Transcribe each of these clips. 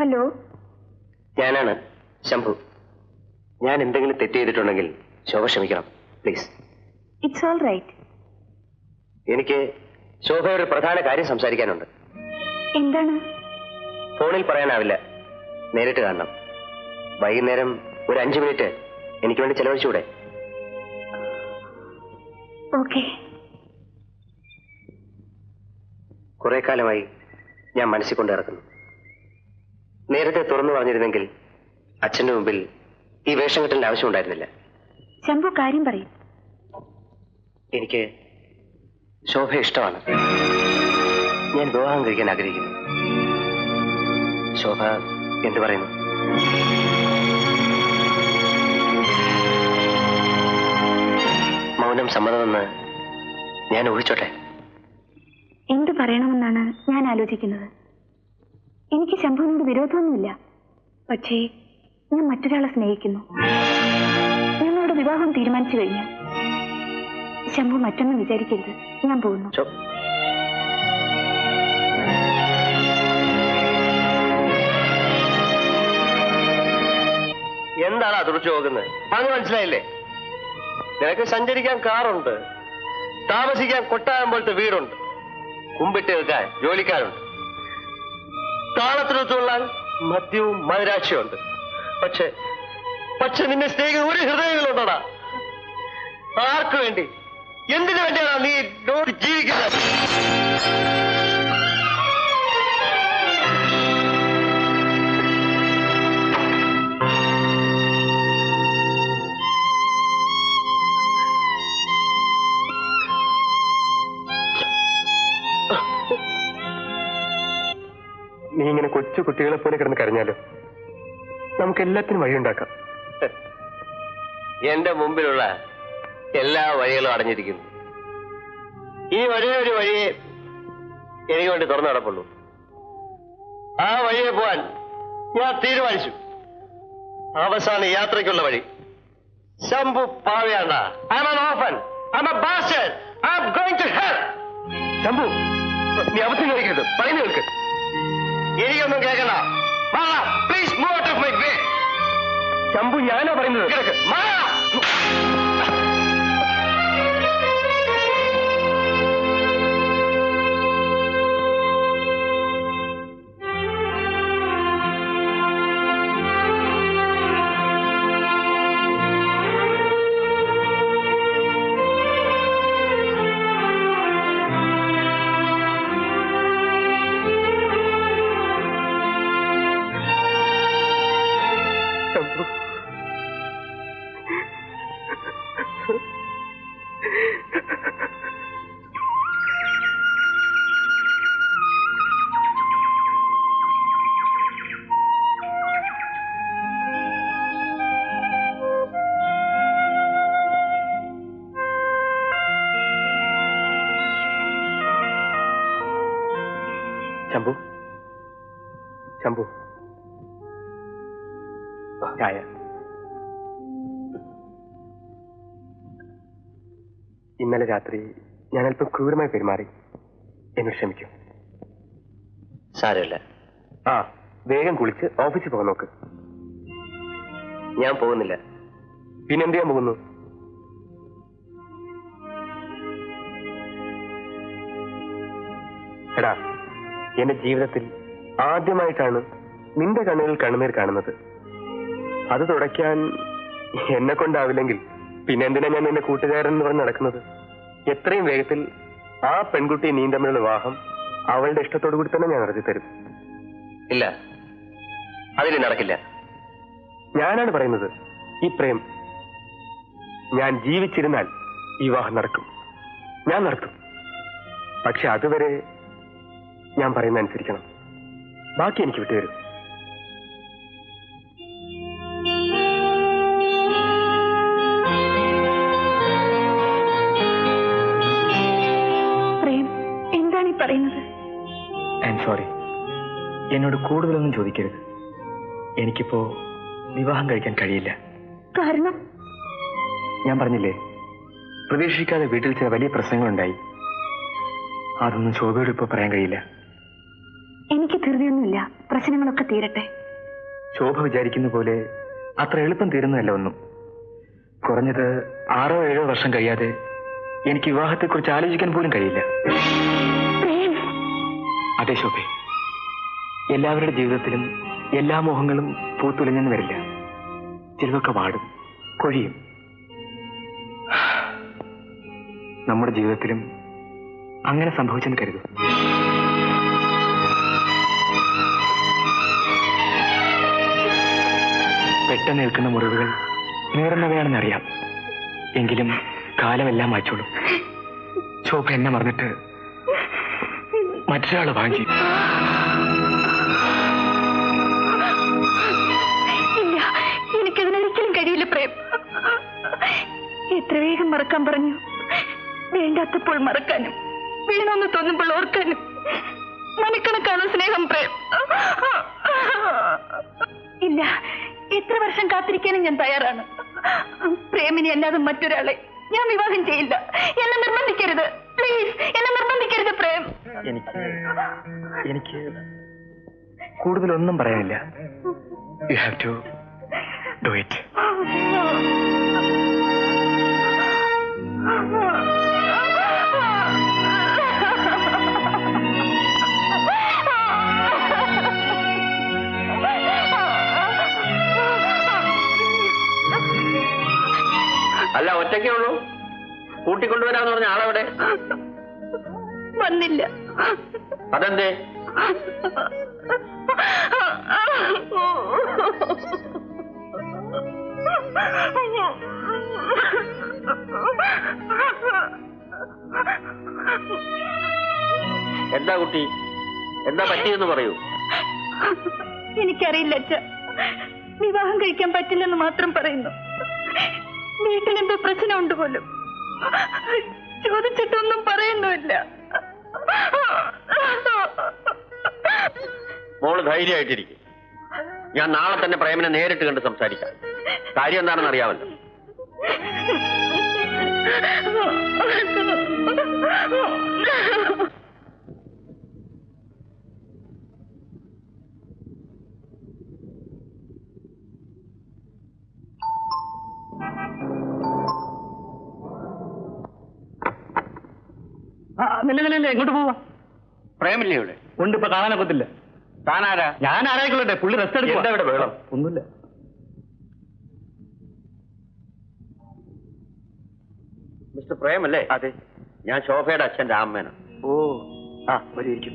Hello, ഞാനാണ് ശംഭു. ഞാൻ എന്തെങ്കിലും തെറ്റ് ചെയ്തിട്ടുണ്ടെങ്കിൽ ശോഭ ക്ഷമിക്കണം പ്ലീസ്. It's all right. എനിക്ക് ശോഭയുടെ ഒരു പ്രധാന കാര്യം സംസാരിക്കാനുണ്ട്. എന്താണ്? ഫോണിൽ പറയാനാവില്ല, നേരിട്ട് കാണണം. വൈകുന്നേരം ഒരു 5 മിനിറ്റ് എനിക്ക് വേണ്ടി ചെലവഴിച്ചൂടെ? ഓക്കെ. കുറെ കാലമായി ഞാൻ മനസ്സിൽ കൊണ്ട് ഇറക്കുന്നു. നേരത്തെ തുറന്നു പറഞ്ഞിരുന്നെങ്കിൽ അച്ഛന്റെ മുമ്പിൽ ഈ വേഷം കെട്ടലിന്റെ ആവശ്യം ഉണ്ടായിരുന്നില്ല. ശംഭു, കാര്യം പറയും. എനിക്ക് ശോഭ ഇഷ്ടമാണ്. ഞാൻ വിവാഹം കഴിക്കാൻ ആഗ്രഹിക്കുന്നു. ശോഭ എന്തു പറയുന്നു? മൗനം സമ്മതമെന്ന് ഞാൻ ഊഹിച്ചോട്ടെ? എന്തു പറയണമെന്നാണ് ഞാൻ ആലോചിക്കുന്നത്. എനിക്ക് ശംഭുവിനോട് വിരോധമൊന്നുമില്ല. പക്ഷേ ഞാൻ മറ്റൊരാളെ സ്നേഹിക്കുന്നു. ഞങ്ങളുടെ വിവാഹം തീരുമാനിച്ചു കഴിഞ്ഞു. ശംഭു മറ്റൊന്നും വിചാരിക്കരുത്. ഞാൻ പോകുന്നു. എന്താണ് തുറച്ചു നോക്കുന്നത്? അത് മനസ്സിലായില്ലേ? നിനക്ക് സഞ്ചരിക്കാൻ കാറുണ്ട്, താമസിക്കാൻ കൊട്ടാരം പോലത്തെ വീടുണ്ട്, കുമ്പിട്ട് നിൽക്കാൻ ജോലിക്കാരുണ്ട്, താളത്തിനൊത്തുകൊള്ളാൻ മദ്യവും മധുരാക്ഷിയുണ്ട്. പക്ഷെ നിന്നെ സ്നേഹിക്കുന്ന ഒരു ഹൃദയങ്ങളുണ്ടോടാ? ആർക്കു വേണ്ടി, എന്തിനു വേണ്ടിയാണ് നീ ജീവിക്കുന്നത്? നീ ഇങ്ങനെ കൊച്ചു കുട്ടികളെ പോലെ കിടന്ന് കരഞ്ഞാലോ? നമുക്ക് എല്ലാത്തിനും വഴിയുണ്ടാക്കാം. എന്റെ മുമ്പിലുള്ള എല്ലാ വഴികളും അടഞ്ഞിരിക്കുന്നു. ഈ ഒരേ ഒരു വഴിയെ എനിക്ക് വേണ്ടി തുറന്നു കിടപ്പുള്ളൂ. ആ വഴിയെ പോവാൻ ഞാൻ തീരുമാനിച്ചു. അവസാന യാത്രയ്ക്കുള്ള വഴി. Shambhu പാവയാണ്ട. I'm an orphan. I'm a bastard. I'm going to hell. Shambhu, നീ അബദ്ധം കഴിക്കരുത്. പറഞ്ഞു കേൾക്ക്. എനിക്കൊന്നും കേൾക്കണ്ട. Please move out of my way. Shambhu, ഞാനാ പറയുന്നത്. കേൾക്ക്. ശംഭു, ശംഭു, ചായ. ഇന്നലെ രാത്രി ഞാൻ അല്പം ക്രൂരമായി പെരുമാറി. എന്നോട് ക്ഷമിക്കും. സാരമില്ല. വേഗം കുളിച്ച് ഓഫീസിൽ പോകാൻ നോക്ക്. ഞാൻ പോകുന്നില്ല. പിന്നെന്ത് ചെയ്യാൻ പോകുന്നു? എടാ, എന്റെ ജീവിതത്തിൽ ആദ്യമായിട്ടാണ് നിന്റെ കണ്ണുകളിൽ കണ്ണുനീർ കാണുന്നത്. അത് തുടയ്ക്കാൻ എന്നെ കൊണ്ടാവില്ലെങ്കിൽ പിന്നെ എന്തിനാ ഞാൻ എന്റെ കൂട്ടുകാരൻ എന്ന് പറഞ്ഞ് നടക്കുന്നത്? എത്രയും വേഗത്തിൽ ആ പെൺകുട്ടി നീ തമ്മിലുള്ള വിവാഹം അവളുടെ ഇഷ്ടത്തോടു കൂടി തന്നെ ഞാൻ നടത്തി തരും. ഇല്ല, അതിന് നടക്കില്ല. ഞാനാണ് പറയുന്നത്. ഈ പ്രേം ഞാൻ ജീവിച്ചിരുന്നാൽ ഈ വിവാഹം നടക്കും. ഞാൻ നടത്തും. പക്ഷെ അതുവരെ ഞാൻ പറയുന്ന അനുസരിക്കണം. ബാക്കി എനിക്ക് വിട്ടുതരും. പ്രേം, എന്താണ് ഈ പറയുന്നത്? I am sorry. എന്നോട് കൂടുതലൊന്നും ചോദിക്കരുത്. എനിക്കിപ്പോ വിവാഹം കഴിക്കാൻ കഴിയില്ല. കാരണം? ഞാൻ പറഞ്ഞില്ലേ, പ്രതീക്ഷിക്കാതെ വീട്ടിൽ ചില വലിയ പ്രശ്നങ്ങളുണ്ടായി. അതൊന്നും ശോഭയോട് ഇപ്പൊ പറയാൻ കഴിയില്ല. എനിക്ക് ധൃതിയൊന്നുമില്ല. പ്രശ്നങ്ങളൊക്കെ തീരട്ടെ. ശോഭ വിചാരിക്കുന്ന പോലെ അത്ര എളുപ്പം തീരുന്നതല്ല ഒന്നും. കുറഞ്ഞത് 6 or 7 വർഷം കഴിയാതെ എനിക്ക് വിവാഹത്തെക്കുറിച്ച് ആലോചിക്കാൻ പോലും കഴിയില്ല. അതെ ശോഭെ, എല്ലാവരുടെ ജീവിതത്തിലും എല്ലാ മോഹങ്ങളും പൂത്തുലഞ്ഞെന്ന് വരില്ല. ചിലതൊക്കെ വാടും, കൊഴിയും. നമ്മുടെ ജീവിതത്തിലും അങ്ങനെ സംഭവിച്ചെന്ന് കരുതും. പെട്ടെന്ന് നിൽക്കുന്ന മുറിവുകൾ നേർന്നവയാണെന്നറിയാം. എങ്കിലും കാലമെല്ലാം മായ്ച്ചോളും. ശോഭ എന്നെ മറന്നിട്ട് മറ്റൊരാളെ വാങ്ങി. ഇല്ല, എനിക്കതിനൊരിക്കലും കഴിയില്ല പ്രേം. എത്ര വേഗം മറക്കാൻ പറഞ്ഞു. വേണ്ടാത്തപ്പോൾ മറക്കാനും വേണമെന്ന് തോന്നുമ്പോൾ ഓർക്കാനും മനക്കണക്കാണ് സ്നേഹം പ്രേം. ഇല്ല, എത്ര വർഷം കാത്തിരിക്കാനും ഞാൻ തയ്യാറാണ്. പ്രേമിനെ അല്ലാതെ മറ്റൊരാളെ ഞാൻ വിവാഹം ചെയ്യില്ല. എന്നെ നിർബന്ധിക്കരുത്, പ്ലീസ്, എന്നെ നിർബന്ധിക്കരുത് പ്രേം. എനിക്ക് കൂടുതലൊന്നും പറയാനില്ല. You have to do it. അല്ല, ഒറ്റയ്ക്കേ ഉള്ളൂ? കൂട്ടിക്കൊണ്ടുവരാന്ന് പറഞ്ഞ ആളെവിടെ? വന്നില്ല. അതെന്തേ? എന്താ കുട്ടി, എന്താ പറ്റിയെന്ന് പറയൂ. എനിക്കറിയില്ല അച്ഛ. വിവാഹം കഴിക്കാൻ പറ്റില്ലെന്ന് മാത്രം പറയുന്നു. വീട്ടിലെന്തോ പ്രശ്നമുണ്ട് പോലും. ചോദിച്ചിട്ടൊന്നും പറയുന്നുമില്ല. മോള് ധൈര്യമായിട്ടിരിക്കും. ഞാൻ നാളെ തന്നെ പ്രേമനെ നേരിട്ട് കണ്ട് സംസാരിക്കാം. കാര്യം എന്താണെന്ന് അറിയാമല്ലോ. നില്ല, എങ്ങോട്ട് പോവാ? പ്രേമില്ലേ ഇവിടെ? ഉണ്ട്, ഇപ്പൊ കാണാനൊക്കത്തില്ല. താനാരാ? ഞാൻ ആരായിക്കൊള്ളട്ടെ, പുള്ളി റെസ്റ്റ് എടുക്കും. എന്താ ഇവിടെ ബഹളം? ഒന്നുമില്ല. മിസ്റ്റർ പ്രേമല്ലേ? അതെ. ഞാൻ ശോഭയുടെ അച്ഛൻ രാമേന. ഓ, വരിയിരിക്കും.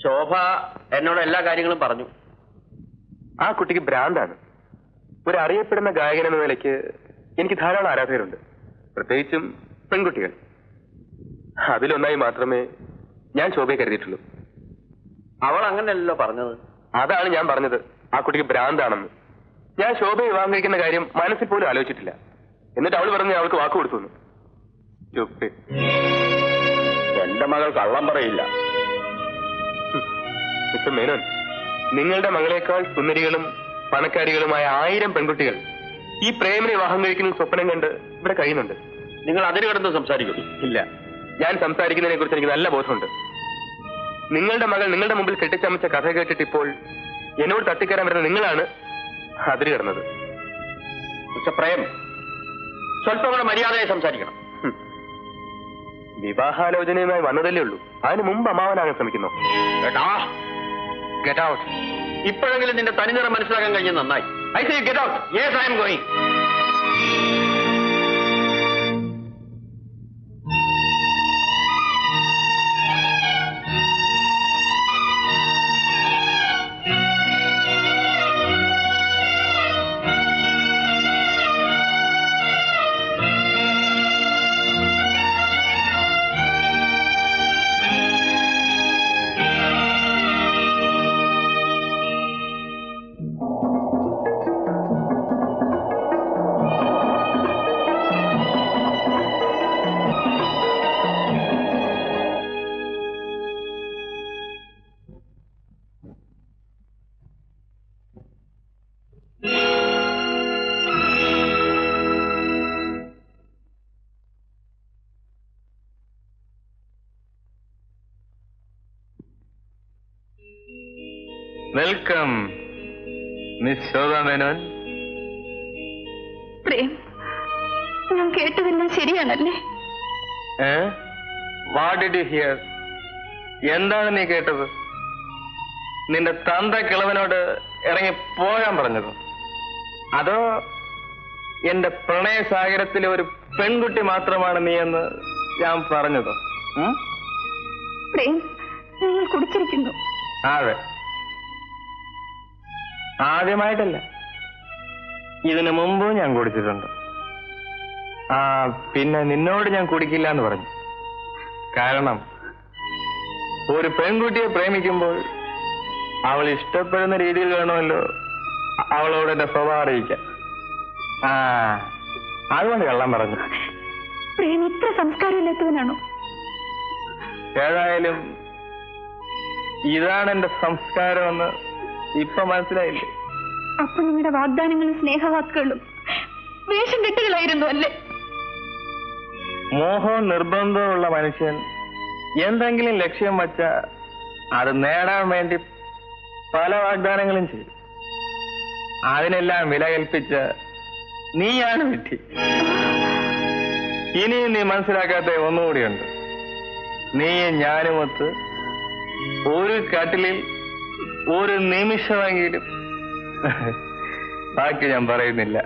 ശോഭ എന്നോട് എല്ലാ കാര്യങ്ങളും പറഞ്ഞു. ആ കുട്ടിക്ക് ഭ്രാന്താണ്. ഒരു അറിയപ്പെടുന്ന ഗായകൻ എന്ന നിലയ്ക്ക് എനിക്ക് ധാരാളം ആരാധകരുണ്ട്, പ്രത്യേകിച്ചും പെൺകുട്ടികൾ. അതിലൊന്നായി മാത്രമേ ഞാൻ ശോഭയെ കരുതിയിട്ടുള്ളൂ. അവൾ അങ്ങനെയല്ലോ പറഞ്ഞത്. അതാണ് ഞാൻ പറഞ്ഞത്, ആ കുട്ടിക്ക് ഭ്രാന്താണെന്ന്. ഞാൻ ശോഭയെ വിവാഹം കഴിക്കുന്ന കാര്യം മനസ്സിൽ പോലും ആലോചിച്ചിട്ടില്ല. എന്നിട്ട് അവൾ പറഞ്ഞ് അവൾക്ക് വാക്ക് കൊടുത്തു. എന്റെ മകൾ കള്ളം പറയില്ല. മിസ്റ്റർ മേനോൻ, നിങ്ങളുടെ മകളെക്കാൾ സുന്ദരികളും പണക്കാരികളുമായ 1000 പെൺകുട്ടികൾ ഈ പ്രേമിനെ വിവാഹം കഴിക്കുന്ന സ്വപ്നം കണ്ട് ഇവിടെ കഴിയുന്നുണ്ട്. നിങ്ങൾ അതിന് കിടന്ന് സംസാരിക്കുന്നു. ഇല്ല, ഞാൻ സംസാരിക്കുന്നതിനെ കുറിച്ച് എനിക്ക് നല്ല ബോധമുണ്ട്. നിങ്ങളുടെ മകൾ നിങ്ങളുടെ മുമ്പിൽ കെട്ടിച്ചമച്ച കഥ കേട്ടിട്ട് ഇപ്പോൾ എന്നോട് തട്ടിക്കയറാൻ വരുന്ന നിങ്ങളാണ് അതിര് കിടന്നത്. മിസ്റ്റർ പ്രേം, സ്വല്പം കൂടെ മര്യാദയായി സംസാരിക്കണം. വിവാഹാലോചനയുമായി വന്നതല്ലേ ഉള്ളൂ, അതിന് മുമ്പ് അമ്മാവനാകാൻ ശ്രമിക്കുന്നു. Get out. ഇപ്പോഴെങ്കിലും നിന്റെ തനിനിറം മനസ്സിലാക്കാൻ കഴിഞ്ഞ നന്നായി. I say get out. Yes, I am going. Welcome miss Shobha Menon. Prem, ഞാൻ കേട്ടതെല്ലാം ശരിയാണല്ലേ? What did you hear? എന്താണ് നീ കേട്ടത്? നിന്റെ തന്ത കിളവനോട് ഇറങ്ങി പോകാൻ പറഞ്ഞത്? അതോ എന്റെ പ്രണയസാഗരത്തിലെ ഒരു പെൺകുട്ടി മാത്രമാണ് നീ എന്ന് ഞാൻ പറഞ്ഞതോ? പ്രേം, നിങ്ങൾ കുടിച്ചിരിക്കുന്നു. അതെ, ആദ്യമായിട്ടല്ല, ഇതിനു മുമ്പും ഞാൻ കുടിച്ചിട്ടുണ്ട്. പിന്നെ നിന്നോട് ഞാൻ കുടിക്കില്ല എന്ന് പറഞ്ഞു. കാരണം ഒരു പെൺകുട്ടിയെ പ്രേമിക്കുമ്പോൾ അവൾ ഇഷ്ടപ്പെടുന്ന രീതിയിൽ വേണമല്ലോ അവളോട് എന്റെ സ്വഭാവം അറിയിക്കാൻ. അതുകൊണ്ട് കള്ളം പറഞ്ഞു. പ്രേം ഇത്ര സംസ്കാരമില്ലാത്തവനാണോ? ഏതായാലും ഇതാണ് എന്റെ സംസ്കാരമെന്ന് ഇപ്പൊ മനസ്സിലായില്ലേ? അപ്പൊ നിങ്ങളുടെ വാഗ്ദാനങ്ങളും സ്നേഹവാക്കുകളും വേഷം കെട്ടുകളായിരുന്നു അല്ലേ? മോഹവും നിർബന്ധമുള്ള മനുഷ്യൻ എന്തെങ്കിലും ലക്ഷ്യം വച്ച അത് നേടാൻ വേണ്ടി പല വാഗ്ദാനങ്ങളും ചെയ്യും. അതിനെല്ലാം വില കൽപ്പിച്ച നീയാണ് വിധി. ഇനിയും നീ മനസ്സിലാക്കാത്ത ഒന്നുകൂടിയുണ്ട്. നീയും ഞാനുമൊത്ത് ഒരു കട്ടിലിൽ ഒരു നിമിഷമെങ്കിലും. ബാക്കി ഞാൻ പറയുന്നില്ല.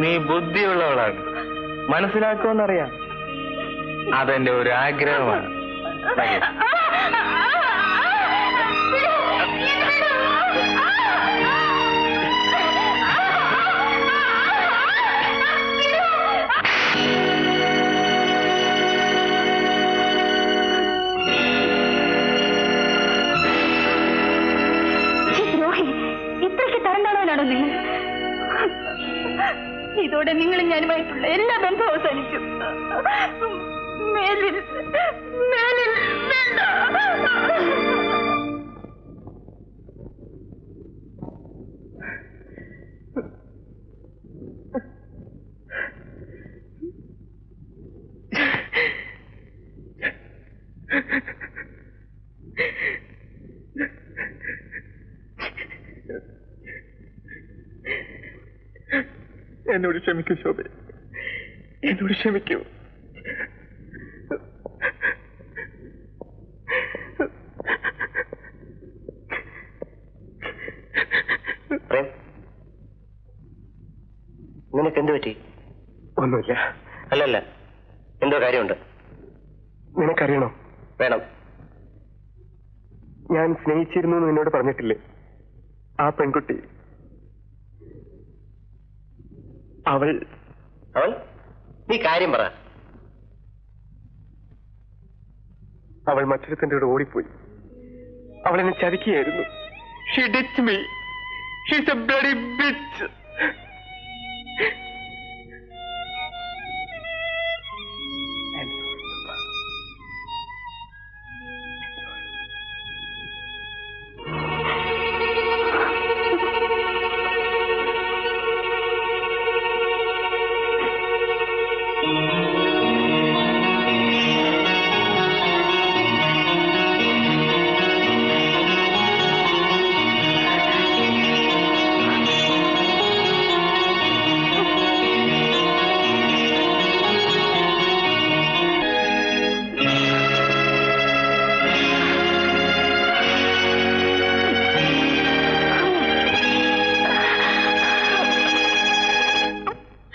നീ ബുദ്ധിയുള്ളവളാണ്, മനസ്സിലാക്കുമെന്നറിയാം. അതെന്റെ ഒരു ആഗ്രഹമാണ്. ഇത്രയ്ക്ക് തരണ്ടാണവനാണോ നിങ്ങൾ? ഇതോടെ നിങ്ങളും ഞാനുമായിട്ടുള്ള എല്ലാ ബന്ധവും അവസാനിച്ചു. മേലിൽ മേലിൽ വേണ്ട. എന്നോട് ക്ഷമിക്കൂ ശോഭ, എന്നോട് ക്ഷമിക്കൂ. നിനക്ക് എന്ത് പറ്റി? ഒന്നുമില്ല. അല്ലല്ല, എന്തോ കാര്യമുണ്ട്. നിനക്കറിയണോ? വേണം. ഞാൻ സ്നേഹിച്ചിരുന്നു എന്ന് നിന്നോട് പറഞ്ഞിട്ടില്ലേ? ആ പെൺകുട്ടി, അവൾ നീ കാര്യം പറ. അവൾ മറ്റൊരുത്തൻ്റെ കൂടെ ഓടിപ്പോയി. അവൾ എന്നെ ചതിക്കുകയായിരുന്നു. She ditched me. She's a bloody bitch.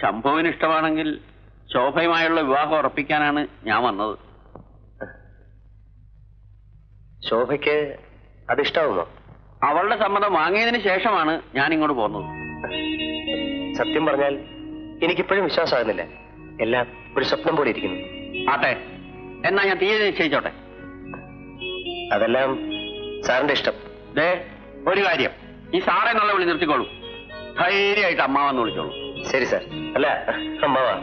ശംഭുവിന് ഇഷ്ടമാണെങ്കിൽ ശോഭയുമായുള്ള വിവാഹം ഉറപ്പിക്കാനാണ് ഞാൻ വന്നത്. ശോഭയ്ക്ക് അതിഷ്ടാവുമോ? അവളുടെ സമ്മതം വാങ്ങിയതിന് ശേഷമാണ് ഞാൻ ഇങ്ങോട്ട് പോകുന്നത്. സത്യം പറഞ്ഞാൽ എനിക്കിപ്പോഴും വിശ്വാസമാകുന്നില്ല. എല്ലാം ഒരു സ്വപ്നം പോലെ ഇരിക്കുന്നു. ആട്ടെ, എന്നാ ഞാൻ തീയതി നിശ്ചയിച്ചോട്ടെ. അതെല്ലാം സാറിന്റെ ഇഷ്ടം. ദേ ഒരു കാര്യം, ഈ സാറെ എന്നുള്ള വിളി നിർത്തിക്കോളൂ. ധൈര്യമായിട്ട് അമ്മാവെന്ന് വിളിച്ചോളൂ. ശരി സാർ. അല്ല, അമ്മാവാ.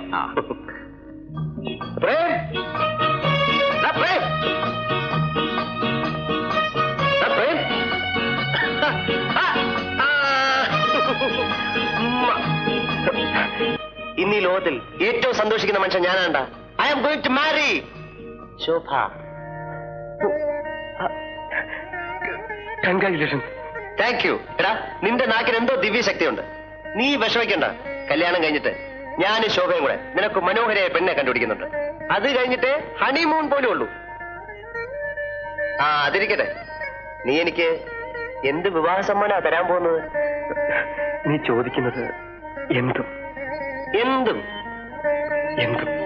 ഇന്ന് ഈ ലോകത്തിൽ ഏറ്റവും സന്തോഷിക്കുന്ന മനുഷ്യൻ ഞാനാണ്ടാ. I am going to marry Shobha. Congratulations. Thank you. എടാ, നിന്റെ നാക്കിന് എന്തോ ദിവ്യശക്തിയുണ്ട്. നീ വിഷമിക്കണ്ട. കല്യാണം കഴിഞ്ഞിട്ട് ഞാനും ശോഭയും കൂടെ നിനക്ക് മനോഹരമായ പെണ്ണെ കണ്ടുപിടിക്കുന്നുണ്ട്. അത് കഴിഞ്ഞിട്ട് ഹണിമൂൺ പോലും ഉള്ളൂ. ആ, അതിരിക്കട്ടെ. നീ എനിക്ക് എന്ത് വിവാഹ സമ്മാനാ തരാൻ പോകുന്നത്? നീ ചോദിക്കുന്നത് എന്തും എന്തും എന്തും